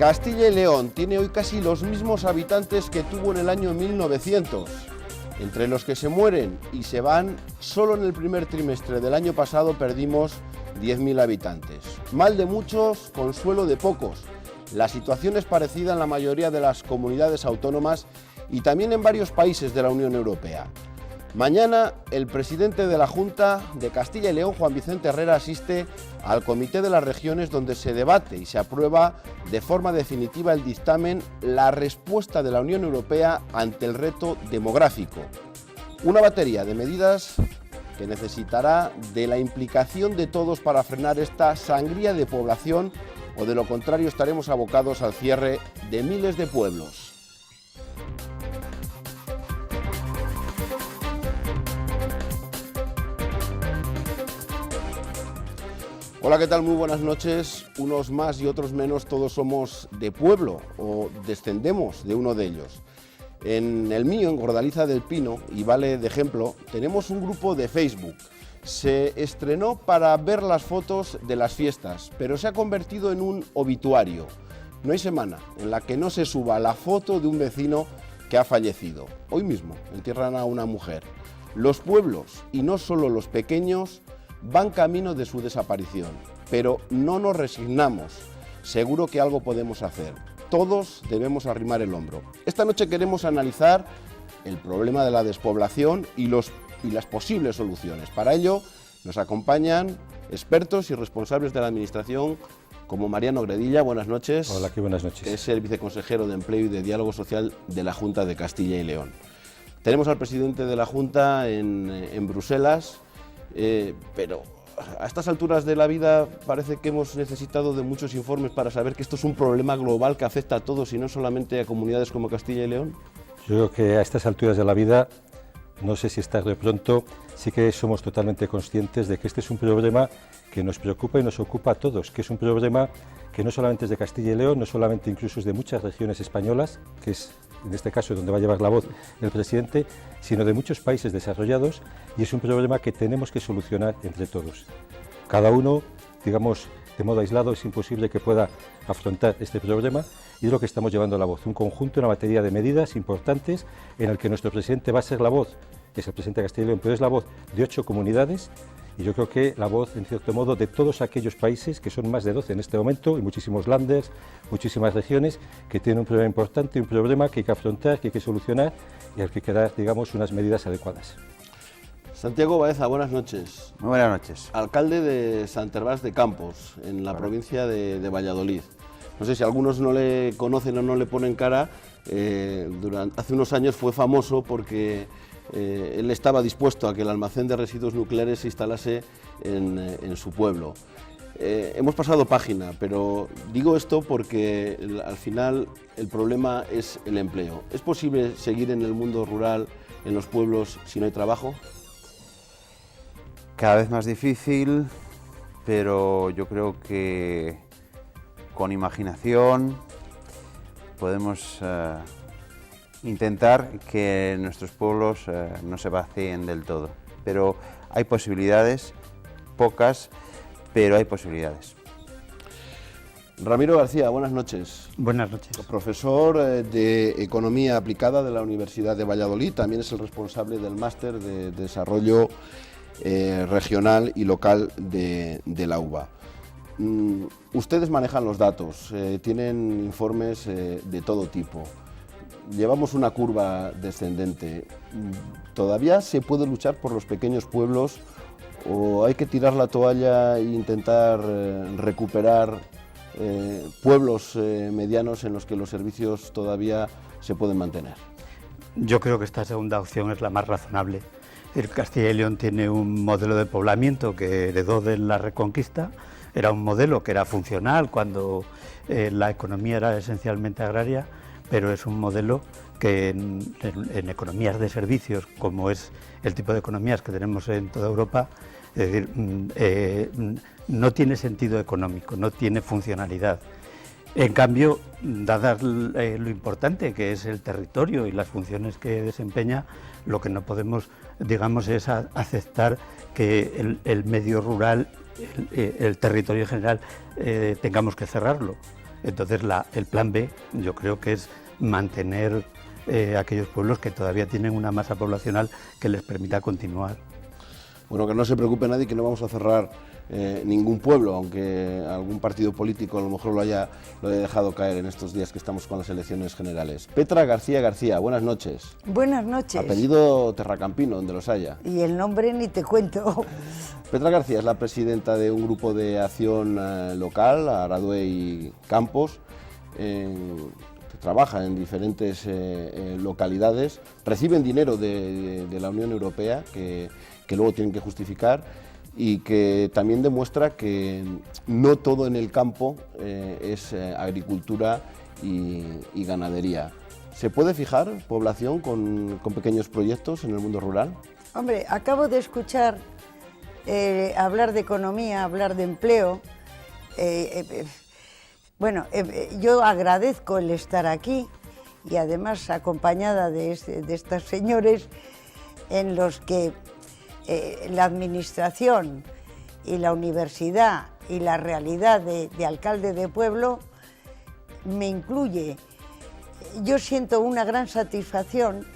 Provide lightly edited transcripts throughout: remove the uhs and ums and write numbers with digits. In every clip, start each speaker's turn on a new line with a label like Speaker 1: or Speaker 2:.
Speaker 1: Castilla y León tiene hoy casi los mismos habitantes que tuvo en el año 1900. Entre los que se mueren y se van, solo en el primer trimestre del año pasado perdimos 10.000 habitantes. Mal de muchos, consuelo de pocos. La situación es parecida en la mayoría de las comunidades autónomas y también en varios países de la Unión Europea. Mañana, el presidente de la Junta de Castilla y León, Juan Vicente Herrera, asiste al Comité de las Regiones, donde se debate y se aprueba de forma definitiva el dictamen La respuesta de la Unión Europea ante el reto demográfico. Una batería de medidas que necesitará de la implicación de todos para frenar esta sangría de población, o de lo contrario estaremos abocados al cierre de miles de pueblos. Hola, ¿qué tal? Muy buenas noches. Unos más y otros menos, todos somos de pueblo o descendemos de uno de ellos. En el mío, en Gordaliza del Pino, y vale de ejemplo, tenemos un grupo de Facebook. Se estrenó para ver las fotos de las fiestas, pero se ha convertido en un obituario. No hay semana en la que no se suba la foto de un vecino que ha fallecido. Hoy mismo entierran a una mujer. Los pueblos, y no solo los pequeños, van camino de su desaparición, pero no nos resignamos. Seguro que algo podemos hacer. Todos debemos arrimar el hombro. Esta noche queremos analizar el problema de la despoblación y las posibles soluciones. Para ello nos acompañan expertos y responsables de la Administración, como Mariano Gredilla. Buenas noches.
Speaker 2: Hola, qué buenas noches.
Speaker 1: Es el viceconsejero de Empleo y de Diálogo Social de la Junta de Castilla y León. Tenemos al presidente de la Junta en Bruselas. Pero a estas alturas de la vida parece que hemos necesitado de muchos informes para saber que esto es un problema global que afecta a todos y no solamente a comunidades como Castilla y León.
Speaker 2: Yo creo que a estas alturas de la vida, no sé si es tarde o pronto, sí que somos totalmente conscientes de que este es un problema que nos preocupa y nos ocupa a todos, que es un problema que no solamente es de Castilla y León, no solamente incluso es de muchas regiones españolas, que es en este caso donde va a llevar la voz el presidente, sino de muchos países desarrollados, y es un problema que tenemos que solucionar entre todos. Cada uno, digamos, de modo aislado es imposible que pueda afrontar este problema, y es lo que estamos llevando a la voz, un conjunto, una batería de medidas importantes en el que nuestro presidente va a ser la voz, es el presidente de Castilla y León, pero es la voz de 8 comunidades, y yo creo que la voz, en cierto modo, de todos aquellos países, que son más de 12 en este momento, y muchísimos landers, muchísimas regiones, que tienen un problema importante, un problema que hay que afrontar, que hay que solucionar, y al que hay que dar, digamos, unas medidas adecuadas.
Speaker 1: Santiago Baeza, buenas noches.
Speaker 3: Muy buenas noches.
Speaker 1: Alcalde de Sant Hervás de Campos, en la provincia de Valladolid. No sé si algunos no le conocen o no le ponen cara, hace unos años fue famoso porque él estaba dispuesto a que el almacén de residuos nucleares se instalase en su pueblo. Hemos pasado página, pero digo esto porque al final el problema es el empleo. ¿Es posible seguir en el mundo rural, en los pueblos, si no hay trabajo?
Speaker 3: Cada vez más difícil, pero yo creo que con imaginación podemos intentar que nuestros pueblos no se vacíen del todo. Pero hay posibilidades, pocas, pero hay posibilidades.
Speaker 1: Ramiro García, buenas noches.
Speaker 4: Buenas noches.
Speaker 1: Profesor de Economía Aplicada de la Universidad de Valladolid, también es el responsable del Máster de Desarrollo Regional y Local de la UBA. Ustedes manejan los datos, tienen informes de todo tipo. Llevamos una curva descendente. ¿Todavía se puede luchar por los pequeños pueblos o hay que tirar la toalla e intentar recuperar pueblos medianos en los que los servicios todavía se pueden mantener?
Speaker 4: Yo creo que esta segunda opción es la más razonable. El Castilla y León tiene un modelo de poblamiento que heredó de la Reconquista. Era un modelo que era funcional cuando la economía era esencialmente agraria, pero es un modelo que en economías de servicios, como es el tipo de economías que tenemos en toda Europa, es decir, no tiene sentido económico, no tiene funcionalidad. En cambio, dada lo importante que es el territorio y las funciones que desempeña, lo que no podemos, digamos, es aceptar que el medio rural, el territorio en general, tengamos que cerrarlo. Entonces el plan B yo creo que es mantener aquellos pueblos que todavía tienen una masa poblacional que les permita continuar.
Speaker 1: Bueno, que no se preocupe nadie, que no vamos a cerrar ningún pueblo, aunque algún partido político a lo mejor lo haya dejado caer en estos días que estamos con las elecciones generales. Petra García, buenas noches.
Speaker 5: Buenas noches.
Speaker 1: Apellido terracampino, donde los haya.
Speaker 5: Y el nombre ni te cuento.
Speaker 1: Petra García es la presidenta de un grupo de acción local, Araduey Campos, que trabaja en diferentes localidades, reciben dinero de la Unión Europea que luego tienen que justificar, y que también demuestra que no todo en el campo es agricultura y ganadería. ¿Se puede fijar población con pequeños proyectos en el mundo rural?
Speaker 5: Hombre, acabo de escuchar hablar de economía, hablar de empleo. Yo agradezco el estar aquí y además acompañada de estos señores en los que la administración y la universidad y la realidad de alcalde de pueblo me incluye. Yo siento una gran satisfacción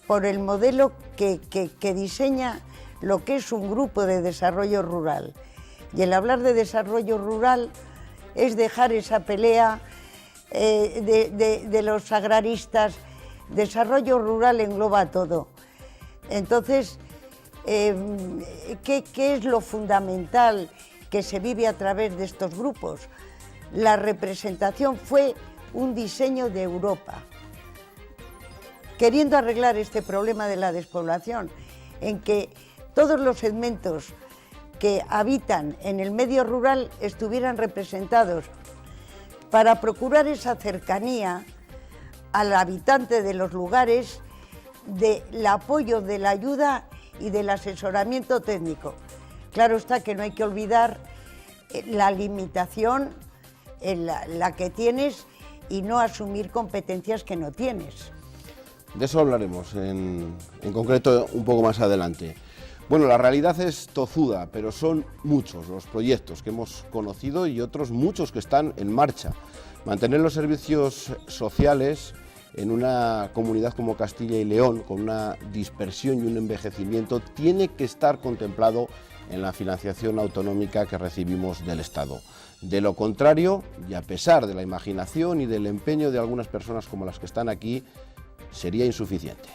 Speaker 5: por el modelo que diseña lo que es un grupo de desarrollo rural. Y el hablar de desarrollo rural es dejar esa pelea de los agraristas. Desarrollo rural engloba todo. Entonces, ¿qué es lo fundamental que se vive a través de estos grupos? La representación fue un diseño de Europa, queriendo arreglar este problema de la despoblación, en que todos los segmentos que habitan en el medio rural estuvieran representados para procurar esa cercanía al habitante de los lugares, del apoyo, de la ayuda y del asesoramiento técnico. Claro está que no hay que olvidar la limitación en la que tienes y no asumir competencias que no tienes.
Speaker 1: De eso hablaremos en concreto un poco más adelante. Bueno, la realidad es tozuda, pero son muchos los proyectos que hemos conocido y otros muchos que están en marcha. Mantener los servicios sociales en una comunidad como Castilla y León, con una dispersión y un envejecimiento, tiene que estar contemplado en la financiación autonómica que recibimos del Estado. De lo contrario, y a pesar de la imaginación y del empeño de algunas personas como las que están aquí, sería insuficiente.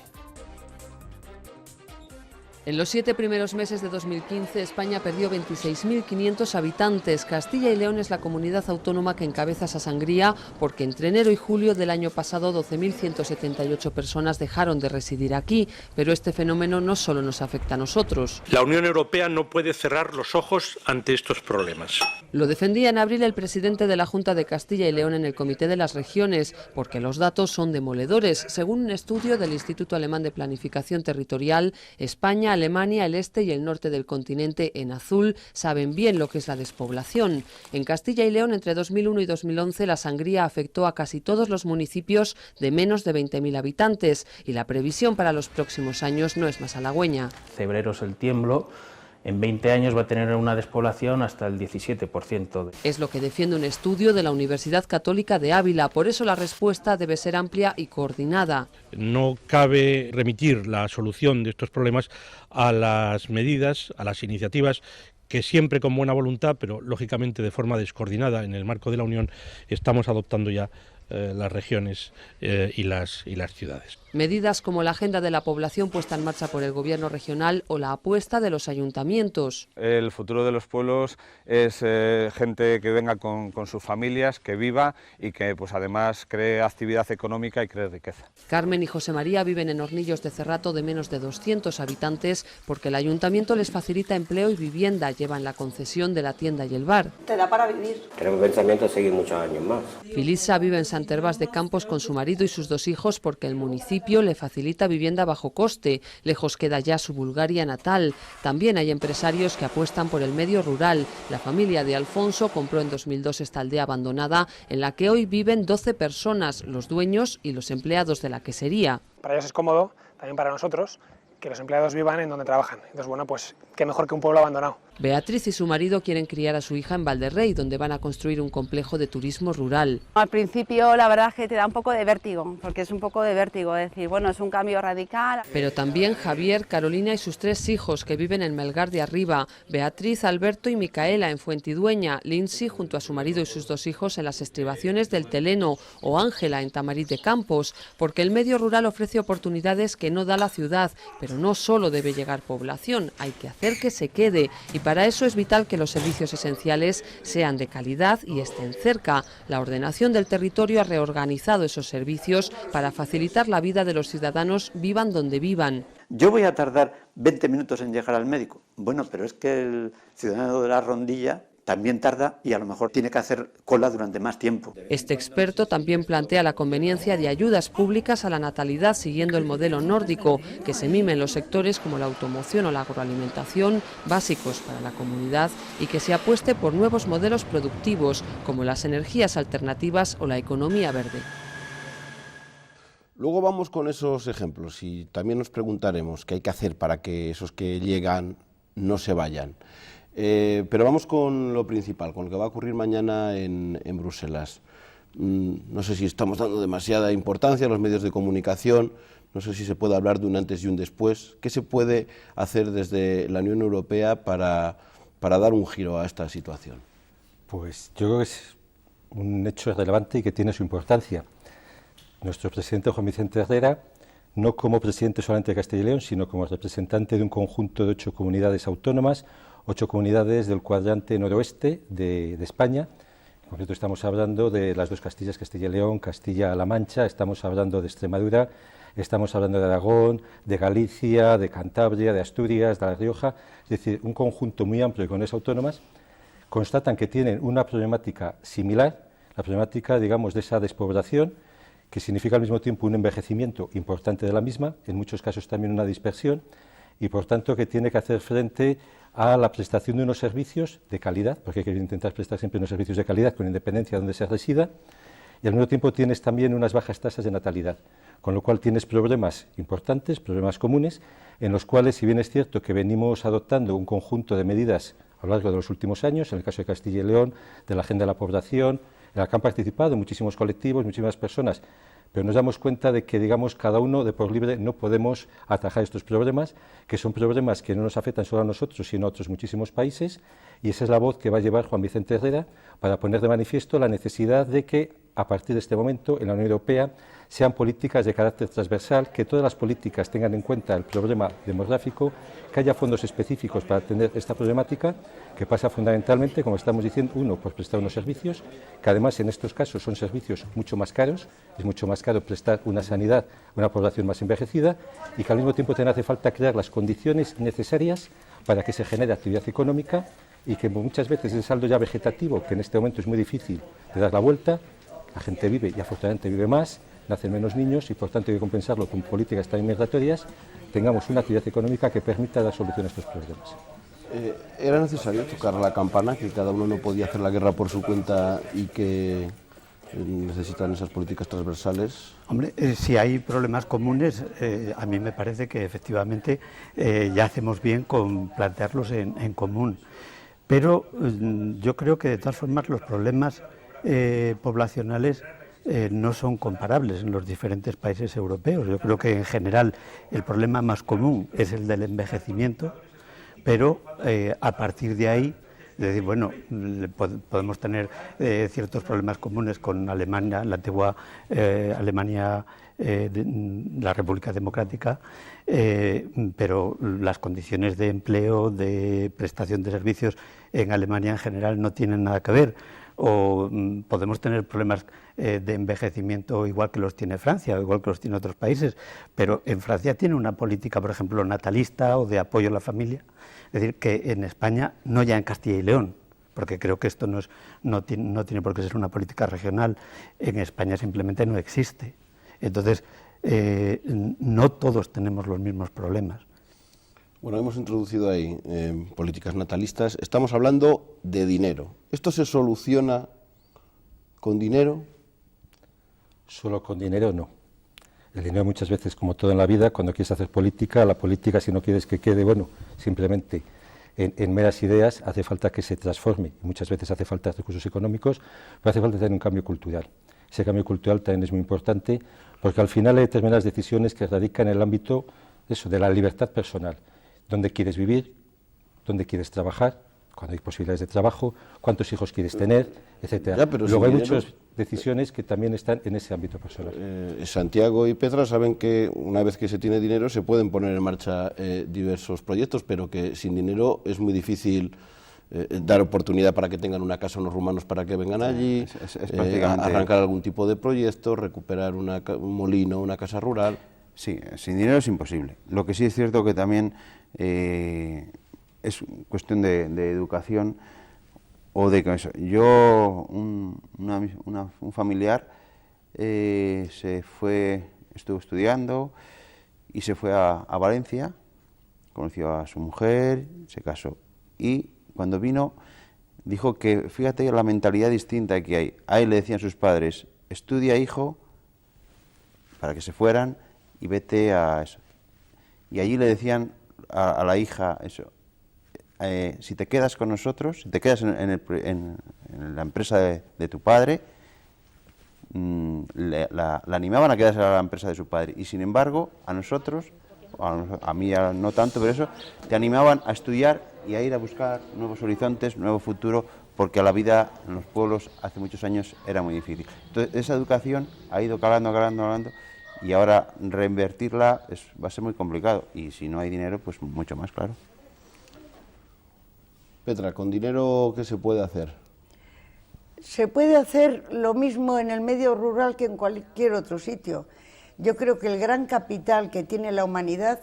Speaker 6: En los 7 primeros meses de 2015, España perdió 26.500 habitantes. Castilla y León es la comunidad autónoma que encabeza esa sangría, porque entre enero y julio del año pasado 12.178 personas dejaron de residir aquí. Pero este fenómeno no solo nos afecta a nosotros.
Speaker 7: La Unión Europea no puede cerrar los ojos ante estos problemas.
Speaker 6: Lo defendía en abril el presidente de la Junta de Castilla y León en el Comité de las Regiones, porque los datos son demoledores. Según un estudio del Instituto Alemán de Planificación Territorial, España, Alemania, el este y el norte del continente en azul saben bien lo que es la despoblación. En Castilla y León, entre 2001 y 2011, la sangría afectó a casi todos los municipios de menos de 20.000 habitantes y la previsión para los próximos años no es más halagüeña.
Speaker 8: Cebreros el Tiemblo, en 20 años va a tener una despoblación hasta el 17%.
Speaker 6: Es lo que defiende un estudio de la Universidad Católica de Ávila. Por eso la respuesta debe ser amplia y coordinada.
Speaker 7: No cabe remitir la solución de estos problemas a las medidas, a las iniciativas que siempre con buena voluntad, pero lógicamente de forma descoordinada en el marco de la Unión, estamos adoptando ya las regiones y las ciudades.
Speaker 6: Medidas como la agenda de la población puesta en marcha por el gobierno regional o la apuesta de los ayuntamientos.
Speaker 9: El futuro de los pueblos es gente que venga con sus familias, que viva y que pues además cree actividad económica y cree riqueza.
Speaker 6: Carmen y José María viven en Hornillos de Cerrato de menos de 200 habitantes porque el ayuntamiento les facilita empleo y vivienda, llevan la concesión de la tienda y el bar.
Speaker 10: Te da para vivir.
Speaker 11: Tenemos pensamiento de seguir muchos años más.
Speaker 6: Filisa vive en Sant Hervás de Campos con su marido y sus 2 hijos porque el municipio le facilita vivienda bajo coste. Lejos queda ya su Bulgaria natal. También hay empresarios que apuestan por el medio rural. La familia de Alfonso compró en 2002 esta aldea abandonada en la que hoy viven 12 personas, los dueños y los empleados de la quesería.
Speaker 12: Para ellos es cómodo, también para nosotros, que los empleados vivan en donde trabajan. Entonces, bueno, pues qué mejor que un pueblo abandonado.
Speaker 6: Beatriz y su marido quieren criar a su hija en Valderrey, donde van a construir un complejo de turismo rural.
Speaker 10: Al principio la verdad es que te da un poco de vértigo, porque es un poco de vértigo, es decir, bueno, es un cambio radical.
Speaker 6: Pero también Javier, Carolina y sus 3 hijos que viven en Melgar de Arriba, Beatriz, Alberto y Micaela en Fuentidueña, Lindsay junto a su marido y sus 2 hijos en las estribaciones del Teleno o Ángela en Tamarit de Campos, porque el medio rural ofrece oportunidades que no da la ciudad, pero no solo debe llegar población, hay que hacer que se quede y para eso es vital que los servicios esenciales sean de calidad y estén cerca. La ordenación del territorio ha reorganizado esos servicios para facilitar la vida de los ciudadanos, vivan donde vivan.
Speaker 4: Yo voy a tardar 20 minutos en llegar al médico. Bueno, pero es que el ciudadano de la Rondilla también tarda y a lo mejor tiene que hacer cola durante más tiempo.
Speaker 6: Este experto también plantea la conveniencia de ayudas públicas a la natalidad siguiendo el modelo nórdico, que se mime en los sectores como la automoción o la agroalimentación, básicos para la comunidad, y que se apueste por nuevos modelos productivos como las energías alternativas o la economía verde.
Speaker 1: Luego vamos con esos ejemplos y también nos preguntaremos qué hay que hacer para que esos que llegan no se vayan. Pero vamos con lo principal, con lo que va a ocurrir mañana en Bruselas. No sé si estamos dando demasiada importancia a los medios de comunicación, no sé si se puede hablar de un antes y un después. ¿Qué se puede hacer desde la Unión Europea para dar un giro a esta situación?
Speaker 2: Pues yo creo que es un hecho relevante y que tiene su importancia. Nuestro presidente Juan Vicente Herrera, no como presidente solamente de Castilla y León, sino como representante de un conjunto de 8 comunidades autónomas, 8 comunidades del cuadrante noroeste de España. En concreto estamos hablando de las 2 Castillas, Castilla y León, Castilla-La Mancha, estamos hablando de Extremadura, estamos hablando de Aragón, de Galicia, de Cantabria, de Asturias, de La Rioja, es decir, un conjunto muy amplio de comunidades autónomas. Constatan que tienen una problemática similar, la problemática, digamos, de esa despoblación, que significa al mismo tiempo un envejecimiento importante de la misma, en muchos casos también una dispersión, y por tanto que tiene que hacer frente a la prestación de unos servicios de calidad, porque hay que intentar prestar siempre unos servicios de calidad con independencia de donde se resida, y al mismo tiempo tienes también unas bajas tasas de natalidad, con lo cual tienes problemas importantes, problemas comunes, en los cuales, si bien es cierto que venimos adoptando un conjunto de medidas a lo largo de los últimos años, en el caso de Castilla y León, de la Agenda de la Población, en la que han participado muchísimos colectivos, muchísimas personas, pero nos damos cuenta de que, digamos, cada uno de por libre no podemos atajar estos problemas, que son problemas que no nos afectan solo a nosotros, sino a otros muchísimos países, y esa es la voz que va a llevar Juan Vicente Herrera para poner de manifiesto la necesidad de que, a partir de este momento, en la Unión Europea, sean políticas de carácter transversal, que todas las políticas tengan en cuenta el problema demográfico, que haya fondos específicos para atender esta problemática, que pasa fundamentalmente, como estamos diciendo, uno, por prestar unos servicios, que además en estos casos son servicios mucho más caros, es mucho más caro prestar una sanidad a una población más envejecida, y que al mismo tiempo también hace falta crear las condiciones necesarias para que se genere actividad económica y que muchas veces el saldo ya vegetativo, que en este momento es muy difícil de dar la vuelta, la gente vive y afortunadamente vive más, nacen menos niños y por tanto hay que compensarlo con políticas también migratorias, tengamos una actividad económica que permita dar solución a estos problemas.
Speaker 1: ¿Era necesario tocar la campana, que cada uno no podía hacer la guerra por su cuenta y que necesitan esas políticas transversales?
Speaker 4: Hombre, si hay problemas comunes, a mí me parece que efectivamente ya hacemos bien con plantearlos en común. Pero yo creo que de todas formas los problemas poblacionales no son comparables en los diferentes países europeos. Yo creo que en general el problema más común es el del envejecimiento, pero a partir de ahí, es decir, bueno, podemos tener ciertos problemas comunes con Alemania, la antigua Alemania, la República Democrática, pero las condiciones de empleo, de prestación de servicios en Alemania en general no tienen nada que ver. O podemos tener problemas de envejecimiento igual que los tiene Francia, o igual que los tiene otros países, pero en Francia tiene una política, por ejemplo, natalista o de apoyo a la familia. Es decir, que en España, no ya en Castilla y León, porque creo que esto no tiene por qué ser una política regional, en España simplemente no existe. Entonces, no todos tenemos los mismos problemas.
Speaker 1: Bueno, hemos introducido ahí políticas natalistas. Estamos hablando de dinero. ¿Esto se soluciona con dinero?
Speaker 2: Solo con dinero no. El dinero muchas veces, como todo en la vida, cuando quieres hacer política, la política, si no quieres que quede, bueno, simplemente en meras ideas, hace falta que se transforme. Muchas veces hace falta recursos económicos, pero hace falta tener un cambio cultural. Ese cambio cultural también es muy importante, porque al final hay determinadas decisiones que radican en el ámbito de la libertad personal. ¿Dónde quieres vivir? ¿Dónde quieres trabajar? Cuando hay posibilidades de trabajo, cuántos hijos quieres tener, etcétera. Luego hay muchas decisiones que también están en ese ámbito personal.
Speaker 1: Santiago y Petra saben que una vez que se tiene dinero se pueden poner en marcha diversos proyectos, pero que sin dinero es muy difícil dar oportunidad para que tengan una casa unos rumanos para que vengan allí, arrancar algún tipo de proyecto, recuperar un molino, una casa rural.
Speaker 3: Sí, sin dinero es imposible. Lo que sí es cierto que también es cuestión de educación o de eso. Yo, un familiar estuvo estudiando y se fue a Valencia, conoció a su mujer, se casó y cuando vino dijo que fíjate la mentalidad distinta que hay. A él le decían sus padres, estudia hijo, para que se fueran y vete a eso. Y allí le decían a la hija eso, si te quedas con nosotros, si te quedas en la empresa de tu padre, la animaban a quedarse a la empresa de su padre. Y sin embargo, a nosotros, a mí ya no tanto, pero eso, te animaban a estudiar y a ir a buscar nuevos horizontes, nuevo futuro, porque la vida en los pueblos hace muchos años era muy difícil. Entonces, esa educación ha ido calando, y ahora reinvertirla va a ser muy complicado. Y si no hay dinero, pues mucho más, claro.
Speaker 1: Petra, ¿con dinero qué se puede hacer?
Speaker 5: Se puede hacer lo mismo en el medio rural que en cualquier otro sitio. Yo creo que el gran capital que tiene la humanidad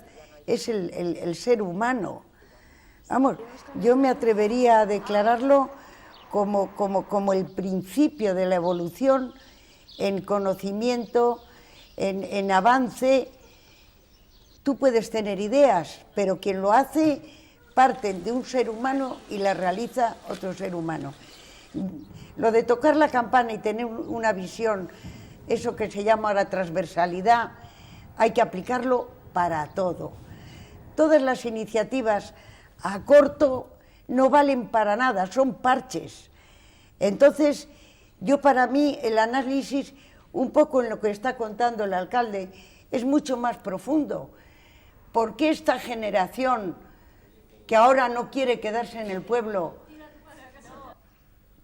Speaker 5: es el ser humano. Vamos, yo me atrevería a declararlo como el principio de la evolución en conocimiento, en avance. Tú puedes tener ideas, pero quien lo hace parte de un ser humano y la realiza otro ser humano. Lo de tocar la campana y tener una visión, eso que se llama ahora transversalidad, hay que aplicarlo para todo. Todas las iniciativas a corto no valen para nada, son parches. Entonces, para mí, el análisis, un poco en lo que está contando el alcalde, es mucho más profundo. ¿Por qué esta generación que ahora no quiere quedarse en el pueblo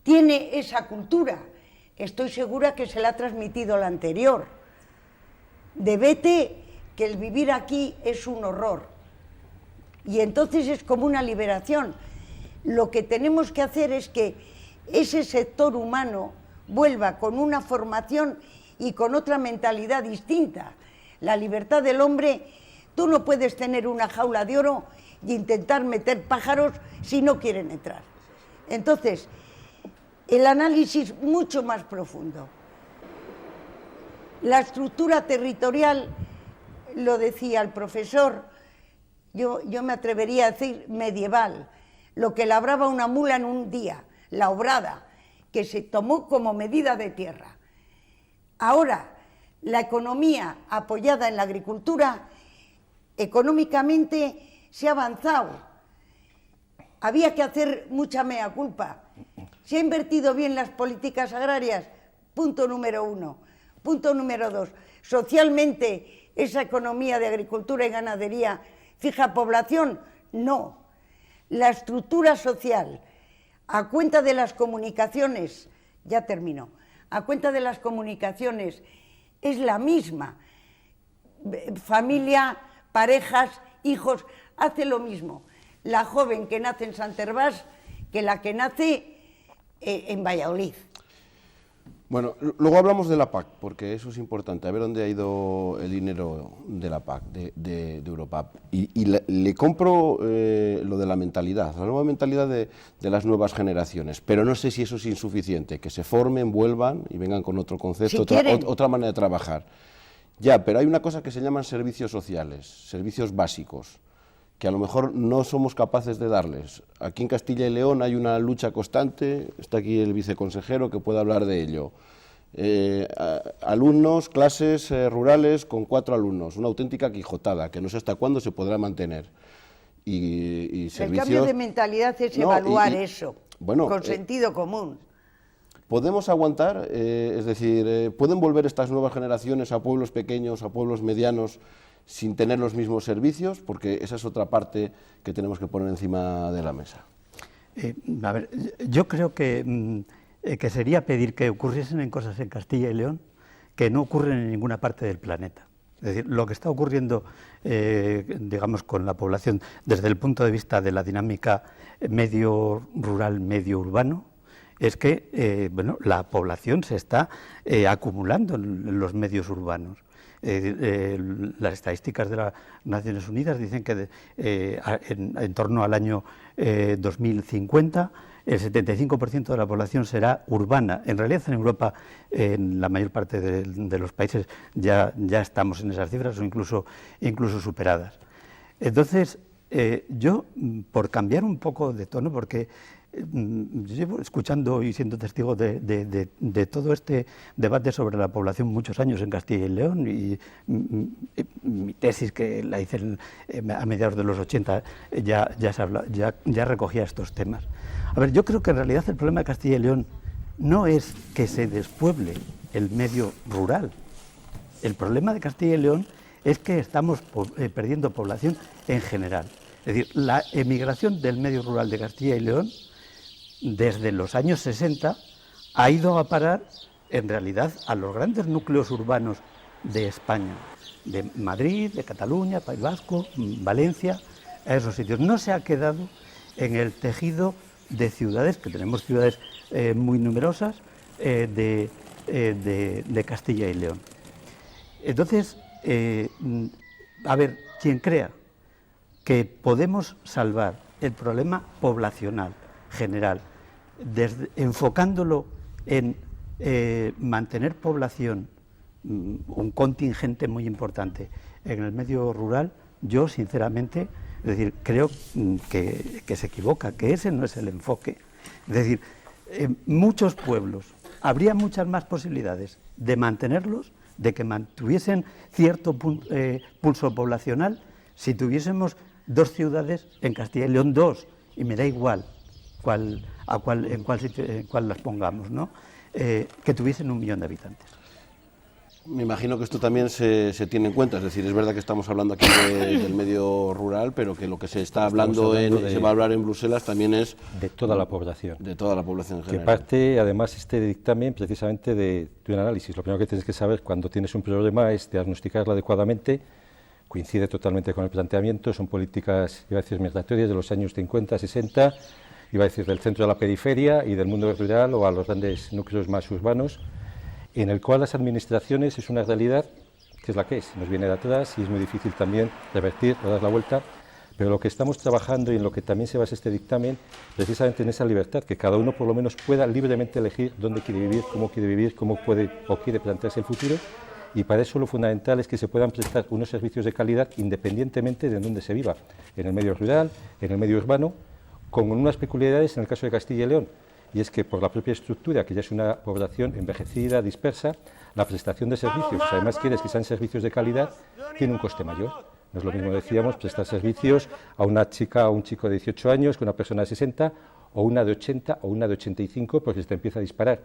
Speaker 5: tiene esa cultura? Estoy segura que se la ha transmitido la anterior. De vete que el vivir aquí es un horror. Y entonces es como una liberación. Lo que tenemos que hacer es que ese sector humano vuelva con una formación y con otra mentalidad distinta. La libertad del hombre, tú no puedes tener una jaula de oro y intentar meter pájaros si no quieren entrar. Entonces, el análisis mucho más profundo. La estructura territorial, lo decía el profesor, yo me atrevería a decir medieval, lo que labraba una mula en un día, la obrada, que se tomó como medida de tierra. Ahora, la economía apoyada en la agricultura, económicamente se ha avanzado. Había que hacer mucha mea culpa. ¿Se ha invertido bien las políticas agrarias? Punto número 1. Punto número 2. Socialmente, esa economía de agricultura y ganadería fija población. No. La estructura social, a cuenta de las comunicaciones, ya termino, a cuenta de las comunicaciones, es la misma. Familia, parejas, hijos, hace lo mismo. La joven que nace en Sant Hervás que la que nace en Valladolid.
Speaker 1: Bueno, luego hablamos de la PAC, porque eso es importante, a ver dónde ha ido el dinero de la PAC, de Europa. Y le compro lo de la mentalidad, la nueva mentalidad de las nuevas generaciones, pero no sé si eso es insuficiente, que se formen, vuelvan y vengan con otro concepto, otra manera de trabajar. Ya, pero hay una cosa que se llaman servicios sociales, servicios básicos, que a lo mejor no somos capaces de darles. Aquí en Castilla y León hay una lucha constante, está aquí el viceconsejero que puede hablar de ello. Alumnos, clases rurales con 4 alumnos, una auténtica quijotada, que no sé hasta cuándo se podrá mantener. y servicios...
Speaker 5: El cambio de mentalidad es evaluar eso, con sentido común.
Speaker 1: ¿Podemos aguantar? Es decir, ¿pueden volver estas nuevas generaciones a pueblos pequeños, a pueblos medianos, sin tener los mismos servicios? Porque esa es otra parte que tenemos que poner encima de la mesa.
Speaker 4: A ver, yo creo que sería pedir que ocurriesen cosas en Castilla y León que no ocurren en ninguna parte del planeta. Es decir, lo que está ocurriendo, digamos, con la población desde el punto de vista de la dinámica medio rural, medio urbano, es que la población se está acumulando en los medios urbanos. Las estadísticas de las Naciones Unidas dicen que en torno al año 2050 el 75% de la población será urbana. En realidad en Europa, en la mayor parte de los países, ya estamos en esas cifras o incluso superadas. Entonces, yo, por cambiar un poco de tono, porque llevo escuchando y siendo testigo de todo este debate sobre la población muchos años en Castilla y León, y mi tesis, que la hice a mediados de los 80, ya recogía estos temas. A ver, yo creo que en realidad el problema de Castilla y León no es que se despueble el medio rural. El problema de Castilla y León es que estamos perdiendo población en general. Es decir, la emigración del medio rural de Castilla y León desde los años 60 ha ido a parar en realidad a los grandes núcleos urbanos de España, de Madrid, de Cataluña, País Vasco, Valencia, a esos sitios. No se ha quedado en el tejido de ciudades, que tenemos ciudades muy numerosas, de Castilla y León. Entonces, a ver, quien crea que podemos salvar el problema poblacional general, enfocándolo en mantener población, un contingente muy importante en el medio rural, yo sinceramente, es decir, creo que se equivoca, que ese no es el enfoque. Es decir, muchos pueblos, habría muchas más posibilidades de mantenerlos, de que mantuviesen cierto pulso poblacional, si tuviésemos 2 ciudades en Castilla y León, 2, y me da igual en cuál las pongamos, ¿no? Que tuviesen 1 millón de habitantes.
Speaker 1: Me imagino que esto también se tiene en cuenta, es decir, es verdad que estamos hablando aquí del medio rural, pero que lo que se está hablando se va a hablar en Bruselas también es...
Speaker 2: De toda la población.
Speaker 1: De toda la población en general.
Speaker 2: Que parte, además, este dictamen precisamente de un análisis. Lo primero que tienes que saber cuando tienes un problema es diagnosticarlo adecuadamente. Coincide totalmente con el planteamiento, son políticas, iba a decir, migratorias de los años 50, 60, iba a decir del centro a la periferia y del mundo rural o a los grandes núcleos más urbanos, en el cual las administraciones es una realidad que es la que es, nos viene de atrás y es muy difícil también revertir o dar la vuelta, pero lo que estamos trabajando y en lo que también se basa este dictamen, precisamente en esa libertad, que cada uno por lo menos pueda libremente elegir dónde quiere vivir, cómo puede o quiere plantearse el futuro, y para eso lo fundamental es que se puedan prestar unos servicios de calidad independientemente de dónde se viva, en el medio rural, en el medio urbano, con unas peculiaridades en el caso de Castilla y León, y es que por la propia estructura, que ya es una población envejecida, dispersa, la prestación de servicios, si además quieres que sean servicios de calidad, tiene un coste mayor. No es lo mismo, decíamos, prestar servicios a una chica o un chico de 18 años que una persona de 60, o una de 80 o una de 85, porque se te empieza a disparar.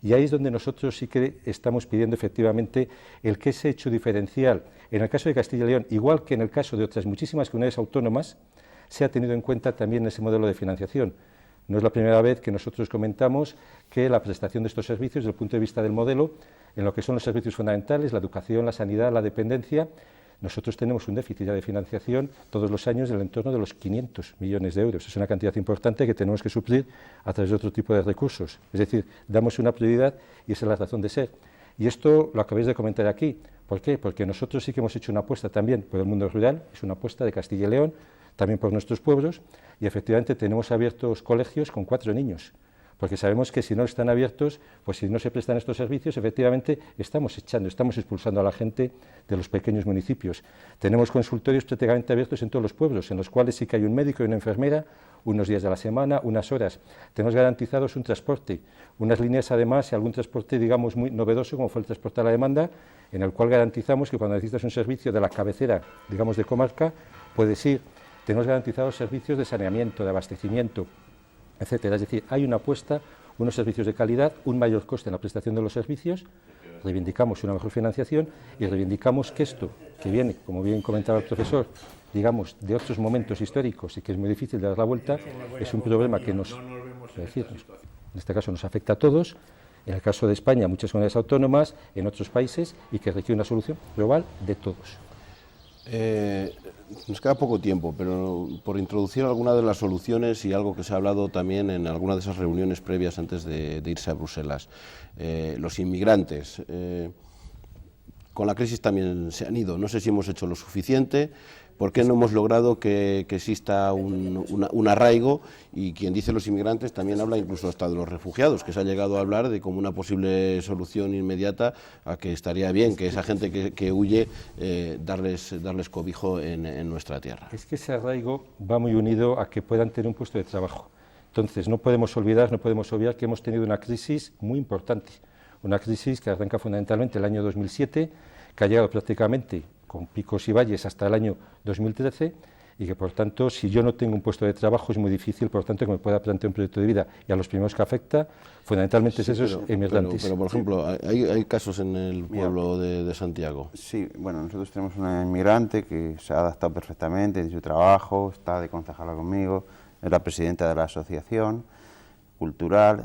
Speaker 2: Y ahí es donde nosotros sí que estamos pidiendo efectivamente el que ese hecho diferencial, en el caso de Castilla y León, igual que en el caso de otras muchísimas comunidades autónomas, se ha tenido en cuenta también en ese modelo de financiación. No es la primera vez que nosotros comentamos que la prestación de estos servicios, desde el punto de vista del modelo, en lo que son los servicios fundamentales, la educación, la sanidad, la dependencia, nosotros tenemos un déficit ya de financiación todos los años del entorno de los 500 millones de euros. Es una cantidad importante que tenemos que suplir a través de otro tipo de recursos. Es decir, damos una prioridad y esa es la razón de ser. Y esto lo acabáis de comentar aquí. ¿Por qué? Porque nosotros sí que hemos hecho una apuesta también por el mundo rural, es una apuesta de Castilla y León, también por nuestros pueblos, y efectivamente tenemos abiertos colegios con 4 niños, porque sabemos que si no están abiertos, pues si no se prestan estos servicios, efectivamente estamos expulsando a la gente de los pequeños municipios. Tenemos consultorios prácticamente abiertos en todos los pueblos, en los cuales sí que hay un médico y una enfermera, unos días de la semana, unas horas. Tenemos garantizados un transporte, unas líneas además y algún transporte, digamos, muy novedoso, como fue el transporte a la demanda, en el cual garantizamos que cuando necesitas un servicio de la cabecera, digamos, de comarca, puedes ir tenemos garantizados servicios de saneamiento, de abastecimiento, etcétera. Es decir, hay una apuesta, unos servicios de calidad, un mayor coste en la prestación de los servicios, reivindicamos una mejor financiación y reivindicamos que esto, que viene, como bien comentaba el profesor, digamos, de otros momentos históricos y que es muy difícil de dar la vuelta, es un problema que nos, en este caso nos afecta a todos, en el caso de España, muchas comunidades autónomas, en otros países, y que requiere una solución global de todos.
Speaker 1: Nos queda poco tiempo, pero por introducir alguna de las soluciones y algo que se ha hablado también en alguna de esas reuniones previas antes de irse a Bruselas. Los inmigrantes, con la crisis también se han ido. No sé si hemos hecho lo suficiente. ¿Por qué no hemos logrado que exista un arraigo? Y quien dice los inmigrantes también habla incluso hasta de los refugiados, que se ha llegado a hablar de como una posible solución inmediata a que estaría bien que esa gente que huye darles cobijo en nuestra tierra.
Speaker 2: Es que ese arraigo va muy unido a que puedan tener un puesto de trabajo. Entonces no podemos obviar que hemos tenido una crisis muy importante, una crisis que arranca fundamentalmente el año 2007, que ha llegado prácticamente con picos y valles hasta el año 2013 y que por tanto si yo no tengo un puesto de trabajo es muy difícil por tanto que me pueda plantear un proyecto de vida, y a los primeros que afecta fundamentalmente es esos inmigrantes.
Speaker 1: Pero por ejemplo, hay casos en el pueblo de Santiago.
Speaker 3: Sí, bueno, nosotros tenemos una inmigrante que se ha adaptado perfectamente en su trabajo, está de concejala conmigo, es la presidenta de la asociación cultural.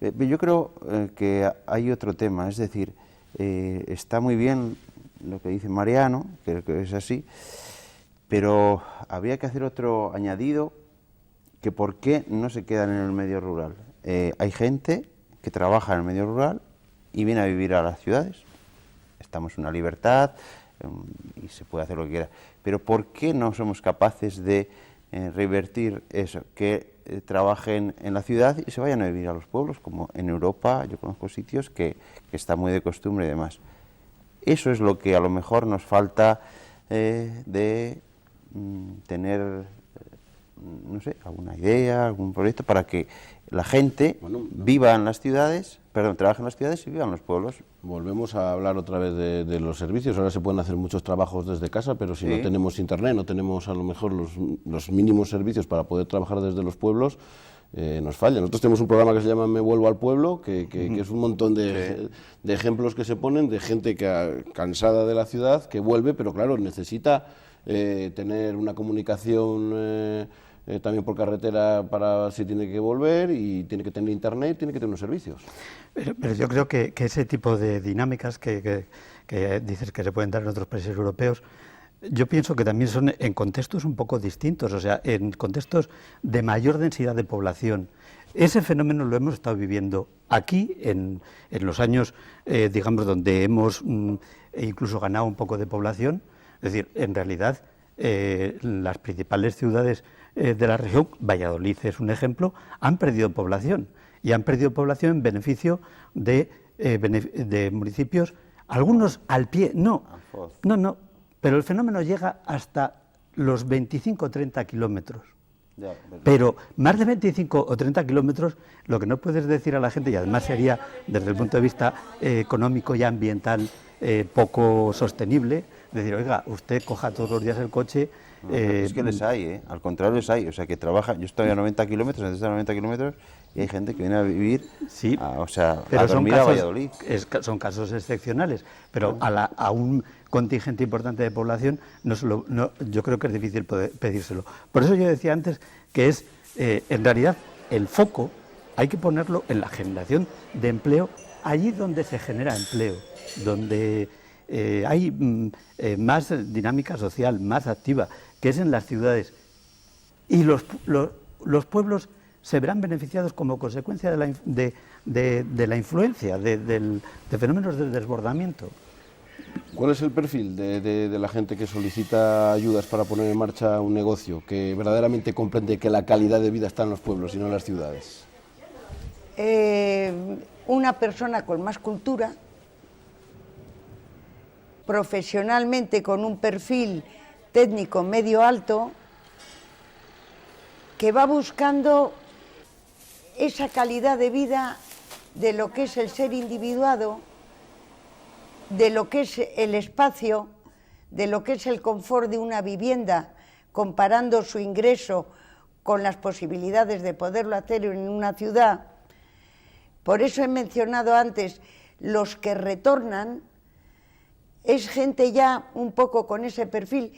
Speaker 3: Yo creo que hay otro tema, es decir, está muy bien lo que dice Mariano, creo que es así, pero habría que hacer otro añadido, que por qué no se quedan en el medio rural. Hay gente que trabaja en el medio rural y viene a vivir a las ciudades. Estamos en una libertad y se puede hacer lo que quiera, pero ¿por qué no somos capaces de revertir eso, que trabajen en la ciudad y se vayan a vivir a los pueblos, como en Europa? Yo conozco sitios que está muy de costumbre y demás. Eso es lo que a lo mejor nos falta de tener, no sé, alguna idea, algún proyecto para que la gente viva en las ciudades, trabaje en las ciudades y viva en los pueblos.
Speaker 1: Volvemos a hablar otra vez de los servicios. Ahora se pueden hacer muchos trabajos desde casa, pero si no tenemos internet, no tenemos a lo mejor los mínimos servicios para poder trabajar desde los pueblos, nos falla. Nosotros tenemos un programa que se llama Me Vuelvo al Pueblo, que es un montón de ejemplos que se ponen de gente cansada de la ciudad, que vuelve, pero claro, necesita tener una comunicación también por carretera para si tiene que volver, y tiene que tener internet, tiene que tener unos servicios.
Speaker 4: Pero yo creo que ese tipo de dinámicas que dices que se pueden dar en otros países europeos, yo pienso que también son en contextos un poco distintos, o sea, en contextos de mayor densidad de población. Ese fenómeno lo hemos estado viviendo aquí en los años, digamos, donde hemos incluso ganado un poco de población. Es decir, en realidad, las principales ciudades de la región, Valladolid es un ejemplo, han perdido población, y han perdido población en beneficio de municipios, algunos al pie, no, pero el fenómeno llega hasta los 25 o 30 kilómetros. Pero más de 25 o 30 kilómetros, lo que no puedes decir a la gente, y además sería desde el punto de vista económico y ambiental poco sostenible, decir, oiga, usted coja todos los días el coche.
Speaker 3: Es que les hay, al contrario les hay, o sea, que trabaja, yo estoy a 90 kilómetros, antes de 90 kilómetros, y hay gente que viene a vivir, a dormir a Valladolid.
Speaker 4: Son casos excepcionales, pero a un contingente importante de población yo creo que es difícil pedírselo. Por eso yo decía antes que es, en realidad, el foco hay que ponerlo en la generación de empleo, allí donde se genera empleo, donde hay más dinámica social, más activa, que es en las ciudades. Y los pueblos se verán beneficiados como consecuencia de la influencia, de fenómenos del desbordamiento.
Speaker 1: ¿Cuál es el perfil de la gente que solicita ayudas para poner en marcha un negocio que verdaderamente comprende que la calidad de vida está en los pueblos y no en las ciudades?
Speaker 5: Una persona con más cultura, profesionalmente con un perfil técnico medio alto, que va buscando esa calidad de vida de lo que es el ser individuado, de lo que es el espacio, de lo que es el confort de una vivienda comparando su ingreso con las posibilidades de poderlo hacer en una ciudad. Por eso he mencionado antes, los que retornan es gente ya un poco con ese perfil,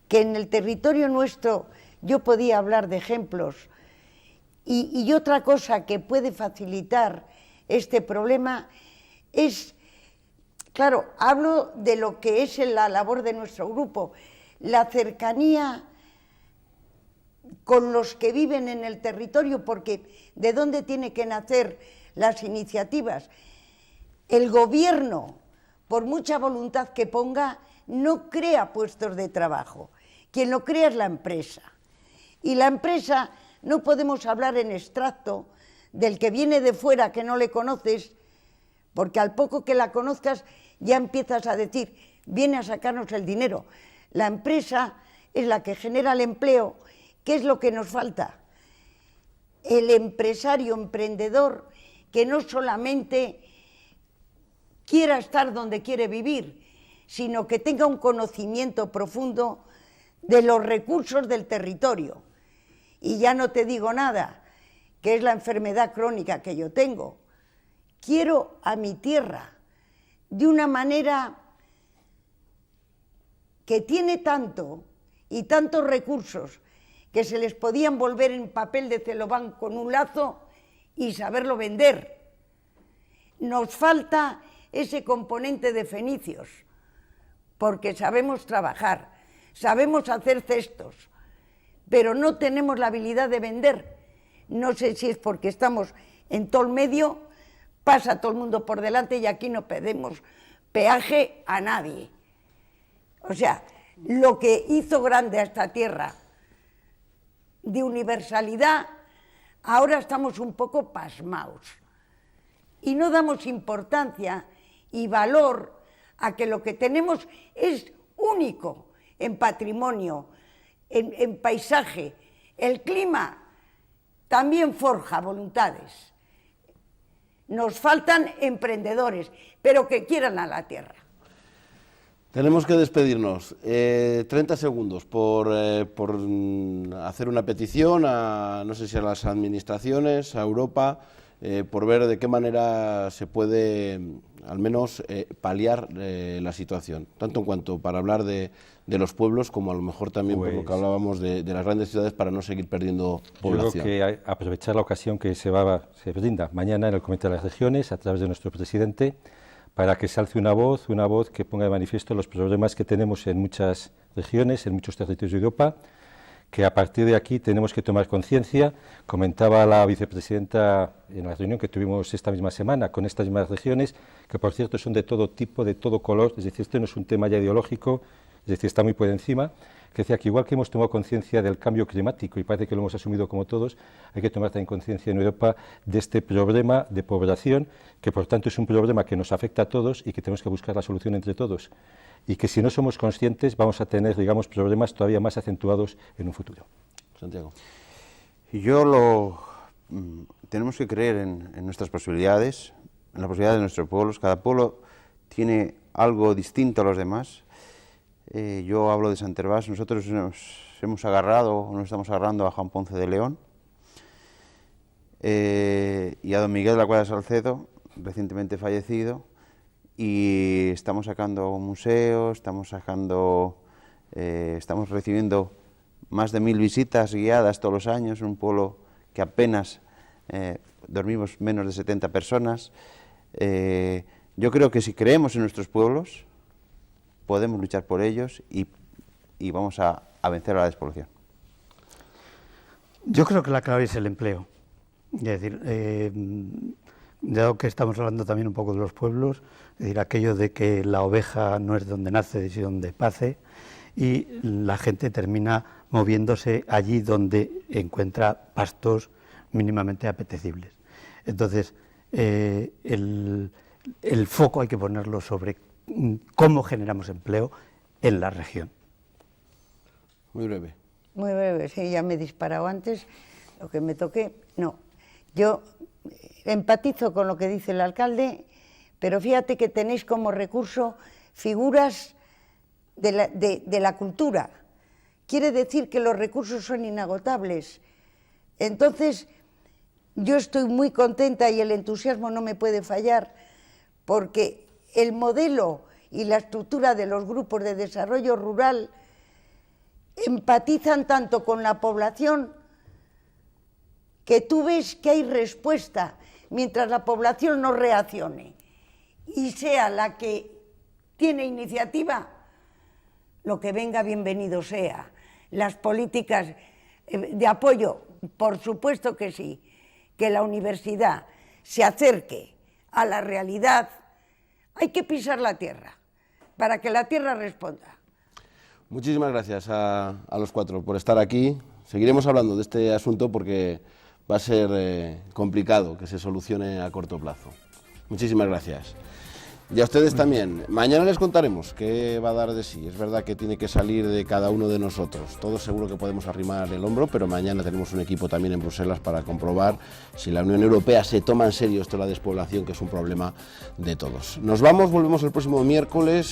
Speaker 5: que en el territorio nuestro yo podía hablar de ejemplos. Y otra cosa que puede facilitar este problema es, claro, hablo de lo que es la labor de nuestro grupo, la cercanía con los que viven en el territorio, porque ¿de dónde tienen que nacer las iniciativas? El gobierno, por mucha voluntad que ponga, no crea puestos de trabajo. Quien lo crea es la empresa. Y la empresa, no podemos hablar en extracto del que viene de fuera, que no le conoces, porque al poco que la conozcas ya empiezas a decir, viene a sacarnos el dinero. La empresa es la que genera el empleo. ¿Qué es lo que nos falta? El empresario, emprendedor, que no solamente quiera estar donde quiere vivir, sino que tenga un conocimiento profundo de los recursos del territorio. Y ya no te digo nada, que es la enfermedad crónica que yo tengo. Quiero a mi tierra de una manera que tiene tanto y tantos recursos que se les podía envolver en papel de celofán con un lazo y saberlo vender. Nos falta ese componente de fenicios, porque sabemos trabajar, sabemos hacer cestos, pero no tenemos la habilidad de vender. No sé si es porque estamos en todo el medio, pasa todo el mundo por delante y aquí no pedimos peaje a nadie. O sea, lo que hizo grande a esta tierra de universalidad, ahora estamos un poco pasmaos y no damos importancia y valor a que lo que tenemos es único en patrimonio, en paisaje. El clima también forja voluntades. Nos faltan emprendedores, pero que quieran a la tierra.
Speaker 1: Tenemos que despedirnos. 30 segundos por hacer una petición a, no sé si a las administraciones, a Europa, por ver de qué manera se puede al menos paliar la situación, tanto en cuanto para hablar de los pueblos como a lo mejor también por lo que hablábamos de las grandes ciudades, para no seguir perdiendo población.
Speaker 2: Yo creo que aprovechar la ocasión que se brinda mañana en el Comité de las Regiones a través de nuestro presidente, para que se alce una voz que ponga de manifiesto los problemas que tenemos en muchas regiones, en muchos territorios de Europa, que a partir de aquí tenemos que tomar conciencia. Comentaba la vicepresidenta en la reunión que tuvimos esta misma semana con estas mismas regiones, que por cierto son de todo tipo, de todo color, es decir, este no es un tema ya ideológico, es decir, está muy por encima, que decía que igual que hemos tomado conciencia del cambio climático, y parece que lo hemos asumido como todos, hay que tomar también conciencia en Europa de este problema de población, que por tanto es un problema que nos afecta a todos y que tenemos que buscar la solución entre todos. Y que si no somos conscientes vamos a tener, digamos, problemas todavía más acentuados en un futuro.
Speaker 1: Santiago.
Speaker 3: Tenemos que creer en nuestras posibilidades, en las posibilidades de nuestros pueblos. Cada pueblo tiene algo distinto a los demás. Yo hablo de Sant Hervás, nosotros nos estamos agarrando a Juan Ponce de León y a don Miguel de la Cuadra Salcedo, recientemente fallecido, y estamos sacando un museo, estamos recibiendo más de 1000 visitas guiadas todos los años, un pueblo que apenas dormimos menos de 70 personas. Yo creo que si creemos en nuestros pueblos, podemos luchar por ellos y vamos a vencer a la despoblación.
Speaker 4: Yo creo que la clave es el empleo. Es decir, dado que estamos hablando también un poco de los pueblos, es decir, aquello de que la oveja no es donde nace, sino donde pace, y la gente termina moviéndose allí donde encuentra pastos mínimamente apetecibles. Entonces, el foco hay que ponerlo sobre cómo generamos empleo en la región.
Speaker 1: Muy breve.
Speaker 5: Muy breve, sí, ya me he disparado antes, lo que me toqué, no. Yo empatizo con lo que dice el alcalde, pero fíjate que tenéis como recurso figuras de la cultura, quiere decir que los recursos son inagotables. Entonces, yo estoy muy contenta y el entusiasmo no me puede fallar, porque el modelo y la estructura de los grupos de desarrollo rural empatizan tanto con la población que tú ves que hay respuesta mientras la población no reaccione y sea la que tiene iniciativa, lo que venga bienvenido sea. Las políticas de apoyo, por supuesto que sí, que la universidad se acerque a la realidad. Hay que pisar la tierra para que la tierra responda.
Speaker 1: Muchísimas gracias a los cuatro por estar aquí. Seguiremos hablando de este asunto porque va a ser complicado que se solucione a corto plazo. Muchísimas gracias. Y a ustedes también. Mañana les contaremos qué va a dar de sí. Es verdad que tiene que salir de cada uno de nosotros. Todos seguro que podemos arrimar el hombro, pero mañana tenemos un equipo también en Bruselas para comprobar si la Unión Europea se toma en serio esto de la despoblación, que es un problema de todos. Nos vamos, volvemos el próximo miércoles.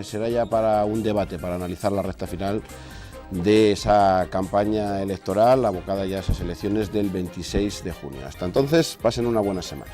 Speaker 1: Será ya para un debate, para analizar la recta final de esa campaña electoral abocada ya a esas elecciones del 26 de junio. Hasta entonces, pasen una buena semana.